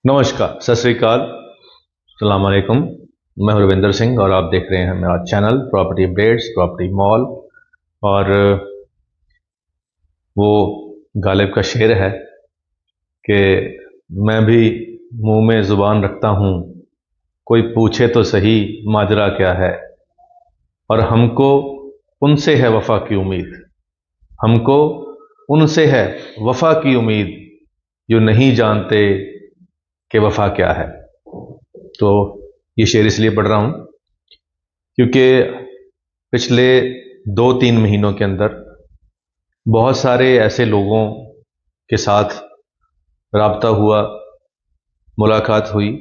नमस्कार, सत श्री अकाल, अस्सलाम वालेकुम। मैं हूं रविंदर सिंह और आप देख रहे हैं मेरा channel property updates, property mall. और वो गालिब का शेर है कि मैं भी मुंह में ज़ुबान रखता हूँ, कोई पूछे तो सही माजरा क्या है। और हमको उनसे है वफा की उम्मीद, हमको उनसे है वफा की उम्मीद, जो नहीं जानते कि वफा क्या है। तो ये शेर इसलिए पढ़ रहा हूँ क्योंकि पिछले 2-3 महीनों के अंदर बहुत सारे ऐसे लोगों के साथ राब्ता हुआ, मुलाकात हुई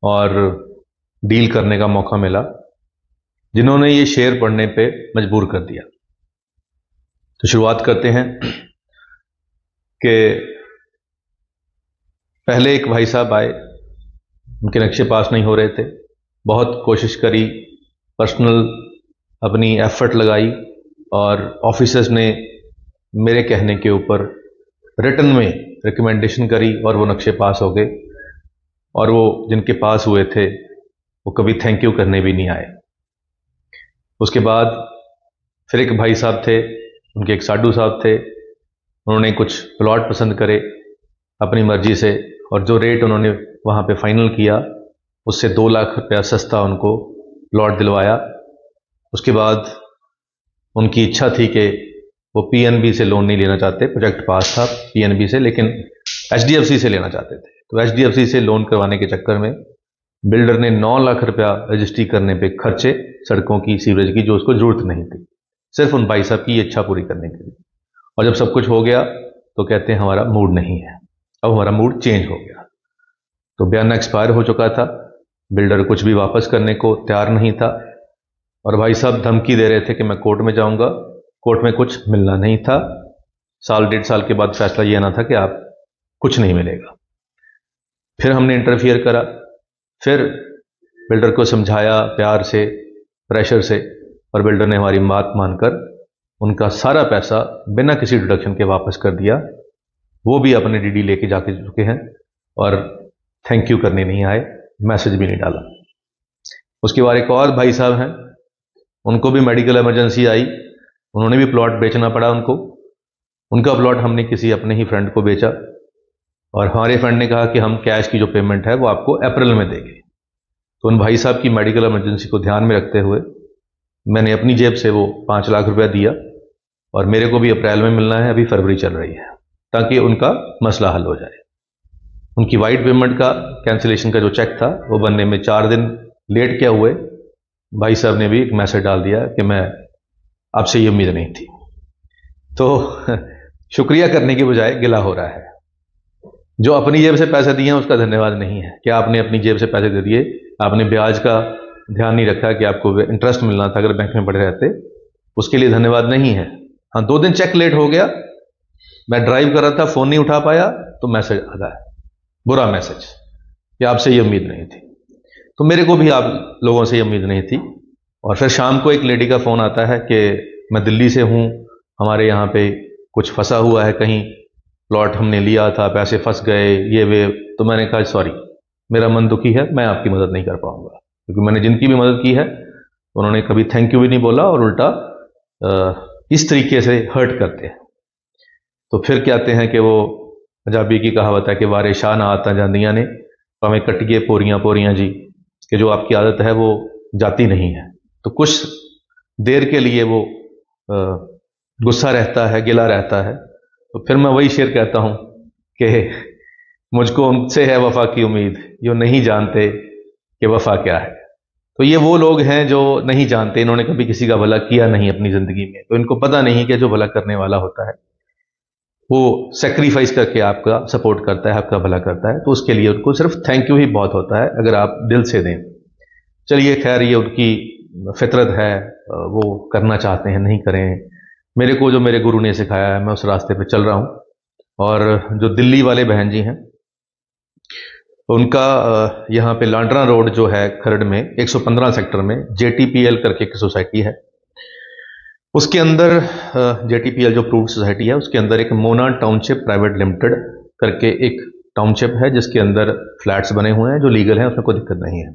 और डील करने का मौका मिला, जिन्होंने ये शेर पढ़ने पे मजबूर कर दिया। तो शुरुआत करते हैं कि पहले एक भाई साहब आए, उनके नक्शे पास नहीं हो रहे थे। बहुत कोशिश करी, पर्सनल अपनी एफर्ट लगाई और ऑफिसर्स ने मेरे कहने के ऊपर रिटन में रिकमेंडेशन करी और वो नक्शे पास हो गए। और वो जिनके पास हुए थे वो कभी थैंक यू करने भी नहीं आए। उसके बाद फिर एक भाई साहब थे, उनके एक साडू साहब थे, उन्होंने कुछ प्लॉट पसंद करे अपनी मर्जी से और जो रेट उन्होंने वहाँ पे फाइनल किया उससे 2 लाख रुपया सस्ता उनको प्लॉट दिलवाया। उसके बाद उनकी इच्छा थी कि वो पीएनबी से लोन नहीं लेना चाहते, प्रोजेक्ट पास था पीएनबी से, लेकिन एचडीएफसी से लेना चाहते थे। तो एचडीएफसी से लोन करवाने के चक्कर में बिल्डर ने 9 लाख रुपया रजिस्ट्री करने पे खर्चे, सड़कों की, सीवरेज की, जो उसको जरूरत नहीं थी, सिर्फ उन भाई साहब की इच्छा पूरी करने के लिए। और जब सब कुछ हो गया तो कहते हैं हमारा मूड नहीं है, अब हमारा मूड चेंज हो गया। तो बयाना एक्सपायर हो चुका था, बिल्डर कुछ भी वापस करने को तैयार नहीं था और भाई साहब धमकी दे रहे थे कि मैं कोर्ट में जाऊंगा। कोर्ट में कुछ मिलना नहीं था। 1-1.5 साल के बाद फैसला यह आना था कि आप कुछ नहीं मिलेगा। फिर हमने इंटरफियर करा, फिर बिल्डर को समझाया प्यार से, प्रेशर से, और बिल्डर ने हमारी बात मानकर उनका सारा पैसा बिना किसी डिडक्शन के वापस कर दिया। वो भी अपने डीडी लेके जाके चुके हैं और थैंक यू करने नहीं आए, मैसेज भी नहीं डाला। उसके बाद एक और भाई साहब हैं, उनको भी मेडिकल इमरजेंसी आई, उन्होंने भी प्लॉट बेचना पड़ा उनको। उनका प्लॉट हमने किसी अपने ही फ्रेंड को बेचा और हमारे फ्रेंड ने कहा कि हम कैश की जो पेमेंट है वो आपको अप्रैल में देंगे। तो उन भाई साहब की मेडिकल इमरजेंसी को ध्यान में रखते हुए मैंने अपनी जेब से वो 5 लाख रुपया दिया और मेरे को भी अप्रैल में मिलना है, अभी फरवरी चल रही है, ताकि उनका मसला हल हो जाए। उनकी वाइट पेमेंट का कैंसिलेशन का जो चेक था वो बनने में 4 दिन लेट क्या हुए, भाई साहब ने भी एक मैसेज डाल दिया कि मैं आपसे ये उम्मीद नहीं थी। तो शुक्रिया करने की बजाय गिला हो रहा है। जो अपनी जेब से पैसे दिए हैं उसका धन्यवाद नहीं है। क्या आपने अपनी जेब से पैसे दे दिए, आपने ब्याज का ध्यान नहीं रखा कि आपको इंटरेस्ट मिलना था अगर बैंक में पड़े रहते, उसके लिए धन्यवाद नहीं है। हाँ, 2 दिन चेक लेट हो गया, मैं ड्राइव कर रहा था, फोन नहीं उठा पाया, तो मैसेज आ गया, बुरा मैसेज कि आपसे ये उम्मीद नहीं थी। तो मेरे को भी आप लोगों से ये उम्मीद नहीं थी। और फिर शाम को एक लेडी का फ़ोन आता है कि मैं दिल्ली से हूँ, हमारे यहाँ पे कुछ फंसा हुआ है कहीं, प्लॉट हमने लिया था, पैसे फंस गए, ये वे। तो मैंने कहा सॉरी, मेरा मन दुखी है, मैं आपकी मदद नहीं कर पाऊंगा, क्योंकि मैंने जिनकी भी मदद की है उन्होंने कभी थैंक यू भी नहीं बोला और उल्टा इस तरीके से हर्ट करते हैं। तो फिर कहते हैं कि वो पंजाबी की कहावत है कि वारे शाह ना आता जांदियां ने, भावें कटिए पोरियां पोरियां जी, कि जो आपकी आदत है वो जाती नहीं है। तो कुछ देर के लिए वो गुस्सा रहता है, गिला रहता है। तो फिर मैं वही शेर कहता हूं कि मुझको उनसे है वफा की उम्मीद, जो नहीं जानते कि वफा क्या है। तो ये वो लोग हैं जो नहीं जानते, इन्होंने कभी किसी का भला किया नहीं अपनी जिंदगी में, तो इनको पता नहीं कि जो भला करने वाला होता है वो सेक्रीफाइस करके आपका सपोर्ट करता है, आपका भला करता है। तो उसके लिए उनको सिर्फ थैंक यू ही बहुत होता है, अगर आप दिल से दें। चलिए खैर, ये उनकी फितरत है, वो करना चाहते हैं, नहीं करें। मेरे को जो मेरे गुरु ने सिखाया है मैं उस रास्ते पे चल रहा हूँ। और जो दिल्ली वाले बहन जी हैं, उनका यहाँ पे लांड्रा रोड जो है खरड़ में 115 सेक्टर में जेटीपीएल करके एक सोसाइटी है, उसके अंदर जेटीपीएल जो प्रूव्ड सोसाइटी है उसके अंदर एक मोना टाउनशिप प्राइवेट लिमिटेड करके एक टाउनशिप है जिसके अंदर फ्लैट्स बने हुए हैं जो लीगल हैं, उसमें कोई दिक्कत नहीं है।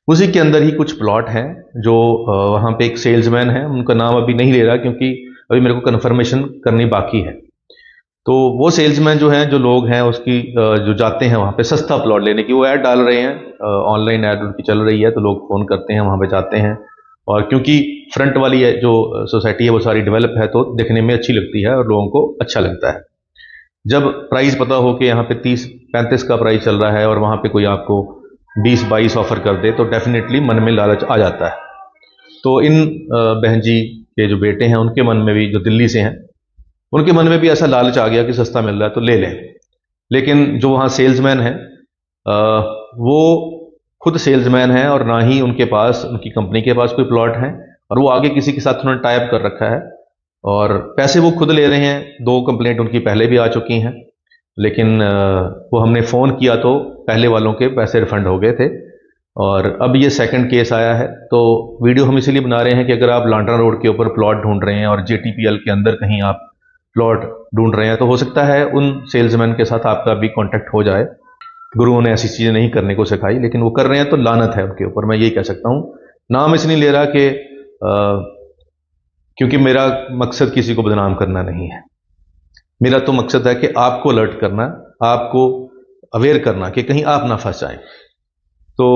उसी के अंदर ही कुछ प्लॉट हैं जो वहाँ पे एक सेल्समैन है, उनका नाम अभी नहीं ले रहा क्योंकि अभी मेरे को कन्फर्मेशन करनी बाकी है। तो वो सेल्समैन जो हैं, जो लोग हैं उसकी जो जाते हैं वहाँ पे सस्ता प्लॉट लेने की, वो ऐड डाल रहे हैं, ऑनलाइन ऐड उनकी चल रही है, तो लोग फ़ोन करते हैं, वहाँ पे जाते हैं। और क्योंकि फ्रंट वाली जो सोसाइटी है वो सारी डेवलप है तो देखने में अच्छी लगती है और लोगों को अच्छा लगता है। जब प्राइस पता हो कि यहाँ पे 30-35 का प्राइस चल रहा है और वहाँ पे कोई आपको 20-22 ऑफर कर दे तो डेफिनेटली मन में लालच आ जाता है। तो इन बहन जी के जो बेटे हैं उनके मन में भी, जो दिल्ली से हैं, उनके मन में भी ऐसा लालच आ गया कि सस्ता मिल रहा है तो ले लें। लेकिन जो वहाँ सेल्समैन है वो खुद सेल्समैन है और ना ही उनके पास, उनकी कंपनी के पास कोई प्लॉट है, और वो आगे किसी के साथ उन्होंने टाई अप कर रखा है और पैसे वो खुद ले रहे हैं। 2 कंप्लेंट उनकी पहले भी आ चुकी हैं, लेकिन वो हमने फ़ोन किया तो पहले वालों के पैसे रिफंड हो गए थे और अब ये सेकंड केस आया है। तो वीडियो हम इसीलिए बना रहे हैं कि अगर आप लांड्रा रोड के ऊपर प्लॉट ढूंढ रहे हैं और जेटीपीएल के अंदर कहीं आप प्लॉट ढूंढ रहे हैं तो हो सकता है उन सेल्समैन के साथ आपका भी कांटेक्ट हो जाए। गुरुओं ने ऐसी चीज़ें नहीं करने को सिखाई, लेकिन वो कर रहे हैं तो लानत है उनके ऊपर, मैं यही कह सकता हूँ। नाम इसलिए ले रहा कि क्योंकि मेरा मकसद किसी को बदनाम करना नहीं है। मेरा तो मकसद है कि आपको अलर्ट करना, आपको अवेयर करना कि कहीं आप ना फंस जाएं। तो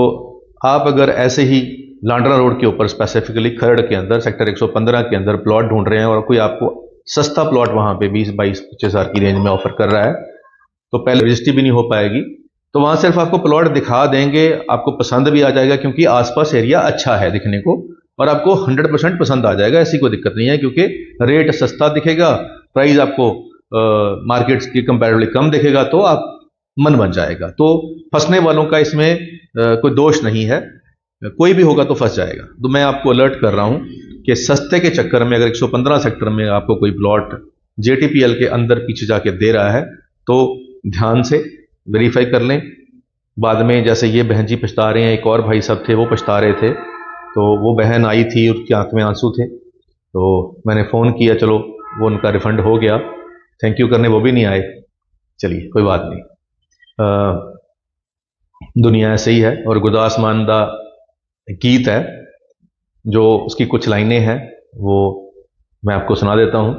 आप अगर ऐसे ही लांड्रा रोड के ऊपर स्पेसिफिकली खरड़ के अंदर सेक्टर 115 के अंदर प्लॉट ढूंढ रहे हैं और कोई आपको सस्ता प्लॉट वहां पे 20-22-25 हज़ार की रेंज में ऑफर कर रहा है तो पहले रजिस्ट्री भी नहीं हो पाएगी। तो वहां सिर्फ आपको प्लॉट दिखा देंगे, आपको पसंद भी आ जाएगा क्योंकि आसपास एरिया अच्छा है दिखने को, और आपको 100% पसंद आ जाएगा, ऐसी कोई दिक्कत नहीं है क्योंकि रेट सस्ता दिखेगा, प्राइस आपको मार्केट्स की कंपैरेटिवली कम दिखेगा तो आप मन बन जाएगा। तो फंसने वालों का इसमें कोई दोष नहीं है, कोई भी होगा तो फंस जाएगा। तो मैं आपको अलर्ट कर रहा हूं कि सस्ते के चक्कर में अगर 115 सेक्टर में आपको कोई प्लॉट जेटीपीएल के अंदर पीछे जाके दे रहा है तो ध्यान से वेरीफाई कर लें। बाद में जैसे ये बहन जी पछता रहे हैं, एक और भाई साहब थे वो पछता रहे थे, तो वो बहन आई थी, उसकी आंख में आंसू थे, तो मैंने फ़ोन किया, चलो वो उनका रिफंड हो गया, थैंक यू करने वो भी नहीं आए, चलिए कोई बात नहीं। दुनिया ऐसे ही है। और गुरदास मान दा गीत है जो उसकी कुछ लाइनें हैं वो मैं आपको सुना देता हूं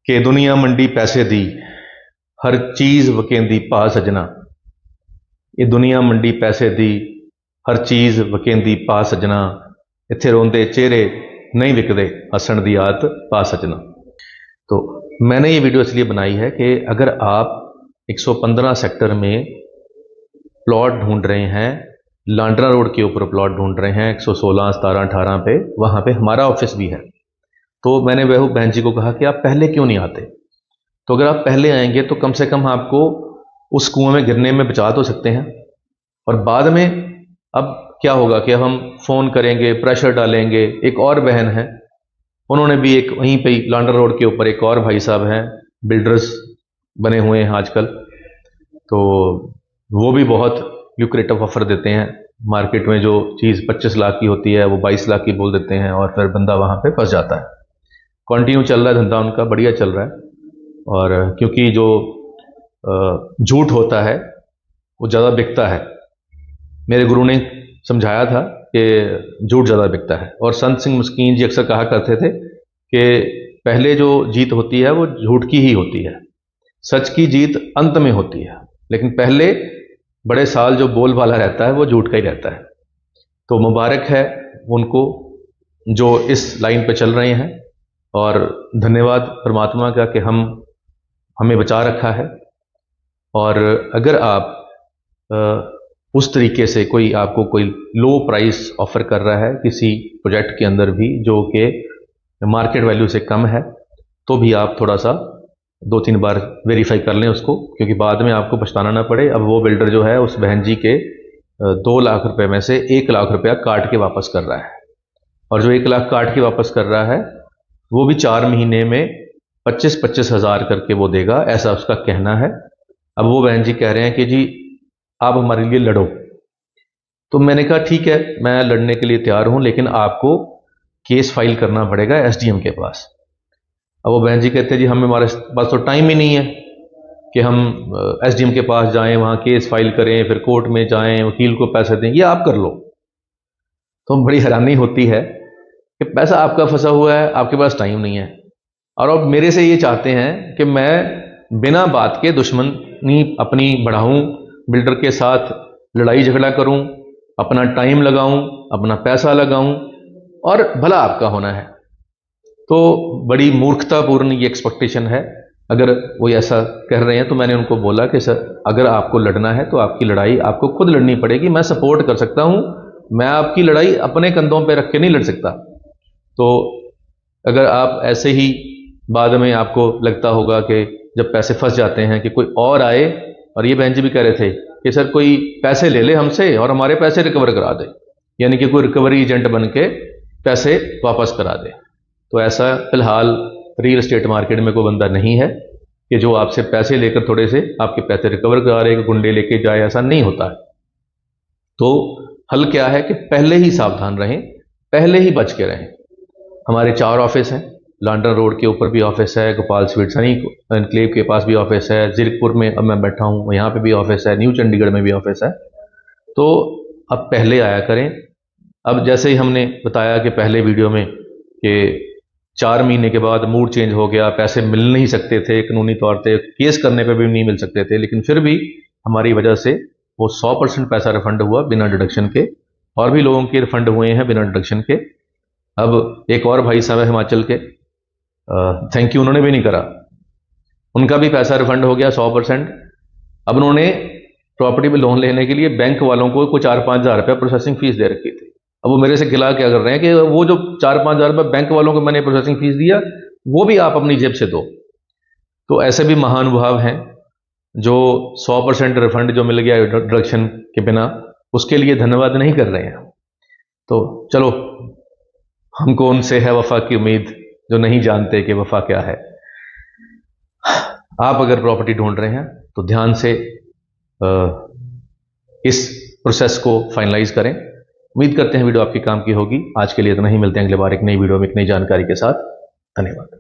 कि दुनिया मंडी पैसे दी हर चीज़ वकेंदी पा सजना, ये दुनिया मंडी पैसे दी हर चीज़ वकेंदी पा सजना, इत्थे रोंदे चेहरे नहीं विकदे हसन दी आदत पा सजना। तो मैंने ये वीडियो इसलिए बनाई है कि अगर आप 115 सेक्टर में प्लॉट ढूंढ रहे हैं, लांड्रा रोड के ऊपर प्लॉट ढूंढ रहे हैं 116, 17, 18 पे, वहाँ पे हमारा ऑफिस भी है, तो मैंने वह बहन जी को कहा कि आप पहले क्यों नहीं आते। तो अगर आप पहले आएंगे तो कम से कम आपको उस कुएं में गिरने में बचा तो सकते हैं। और बाद में अब क्या होगा कि हम फ़ोन करेंगे, प्रेशर डालेंगे। एक और बहन है, उन्होंने भी एक वहीं पे लांड्रा रोड के ऊपर एक और भाई साहब हैं, बिल्डर्स बने हुए हैं आजकल, तो वो भी बहुत ल्यूक्रेटिव ऑफर देते हैं। मार्केट में जो चीज़ 25 लाख की होती है वो 22 लाख की बोल देते हैं और फिर बंदा वहाँ पे फंस जाता है। कंटिन्यू चल रहा है धंधा उनका, बढ़िया चल रहा है। और क्योंकि जो झूठ होता है वो ज़्यादा बिकता है, मेरे गुरु ने समझाया था कि झूठ ज़्यादा बिकता है। और संत सिंह मुस्कीन जी अक्सर कहा करते थे कि पहले जो जीत होती है वो झूठ की ही होती है, सच की जीत अंत में होती है, लेकिन पहले बड़े साल जो बोल वाला रहता है वो झूठ का ही रहता है। तो मुबारक है उनको जो इस लाइन पे चल रहे हैं, और धन्यवाद परमात्मा का कि हमें बचा रखा है। और अगर आप उस तरीके से आपको कोई लो प्राइस ऑफर कर रहा है किसी प्रोजेक्ट के अंदर भी जो कि मार्केट वैल्यू से कम है, तो भी आप थोड़ा सा 2-3 बार वेरीफाई कर लें उसको, क्योंकि बाद में आपको पछताना ना पड़े। अब वो बिल्डर जो है उस बहन जी के 2 लाख रुपए में से 1 लाख रुपया काट के वापस कर रहा है, और जो 1 लाख काट के वापस कर रहा है वो भी 4 महीने में 25-25 हज़ार करके वो देगा, ऐसा उसका कहना है। अब वो बहन जी कह रहे हैं कि जी आप हमारे लिए लड़ो, तो मैंने कहा ठीक है मैं लड़ने के लिए तैयार हूं, लेकिन आपको केस फाइल करना पड़ेगा एसडीएम के पास। अब वो बहन जी कहते हैं जी हमारे पास तो टाइम ही नहीं है, कि हम एसडीएम के पास जाएं, वहाँ केस फाइल करें, फिर कोर्ट में जाएं, वकील को पैसे दें, ये आप कर लो। तो बड़ी हैरानी होती है कि पैसा आपका फंसा हुआ है, आपके पास टाइम नहीं है, और अब मेरे से ये चाहते हैं कि मैं बिना बात के दुश्मनी अपनी बढ़ाऊं, बिल्डर के साथ लड़ाई झगड़ा करूं, अपना टाइम लगाऊं, अपना पैसा लगाऊं, और भला आपका होना है। तो बड़ी मूर्खतापूर्ण ये एक्सपेक्टेशन है। अगर वो ऐसा कह रहे हैं तो मैंने उनको बोला कि सर, अगर आपको लड़ना है तो आपकी लड़ाई आपको खुद लड़नी पड़ेगी, मैं सपोर्ट कर सकता हूं, मैं आपकी लड़ाई अपने कंधों पे रख के नहीं लड़ सकता। तो अगर आप ऐसे ही बाद में आपको लगता होगा कि जब पैसे फंस जाते हैं कि कोई और आए, और ये बहन जी भी कह रहे थे कि सर कोई पैसे ले ले हमसे और हमारे पैसे रिकवर करा दे, यानी कि कोई रिकवरी एजेंट बन के पैसे वापस करा दे। तो ऐसा फिलहाल रियल एस्टेट मार्केट में कोई बंदा नहीं है कि जो आपसे पैसे लेकर थोड़े से आपके पैसे रिकवर करा रहे, गुंडे लेके जाए, ऐसा नहीं होता है। तो हल क्या है कि पहले ही सावधान रहें, पहले ही बच के रहें। हमारे 4 ऑफिस हैं, लांडन रोड के ऊपर भी ऑफिस है, गोपाल स्वीट सनी एनक्लेव के पास भी ऑफिस है, जीरकपुर में अब मैं बैठा हूँ यहाँ पे भी ऑफिस है, न्यू चंडीगढ़ में भी ऑफिस है। तो अब पहले आया करें। अब जैसे ही हमने बताया कि पहले वीडियो में कि 4 महीने के बाद मूड चेंज हो गया, पैसे मिल नहीं सकते थे, कानूनी तौर पे केस करने पे भी नहीं मिल सकते थे, लेकिन फिर भी हमारी वजह से वो 100% पैसा रिफंड हुआ बिना डिडक्शन के, और भी लोगों के रिफंड हुए हैं बिना डिडक्शन के। अब एक और भाई साहब है हिमाचल के, थैंक यू, उन्होंने भी नहीं करा, उनका भी पैसा रिफंड हो गया 100%। अब उन्होंने प्रॉपर्टी पे लोन लेने के लिए बैंक वालों को कुछ 4-5 हज़ार रुपया प्रोसेसिंग फीस दे रखी थी। अब वो मेरे से खिला क्या कर रहे हैं कि वो जो 4-5 हज़ार रुपये बैंक वालों को मैंने प्रोसेसिंग फीस दिया, वो भी आप अपनी जेब से दो। तो ऐसे भी महानुभाव हैं जो 100% रिफंड जो मिल गया डिडक्शन के बिना, उसके लिए धन्यवाद नहीं कर रहे हैं। तो चलो, हमको उनसे है वफा की उम्मीद जो नहीं जानते कि वफा क्या है। आप अगर प्रॉपर्टी ढूंढ रहे हैं तो ध्यान से इस प्रोसेस को फाइनलाइज करें। उम्मीद करते हैं वीडियो आपके काम की होगी। आज के लिए इतना ही, मिलते हैं अगले बार एक नई वीडियो में एक नई जानकारी के साथ। धन्यवाद।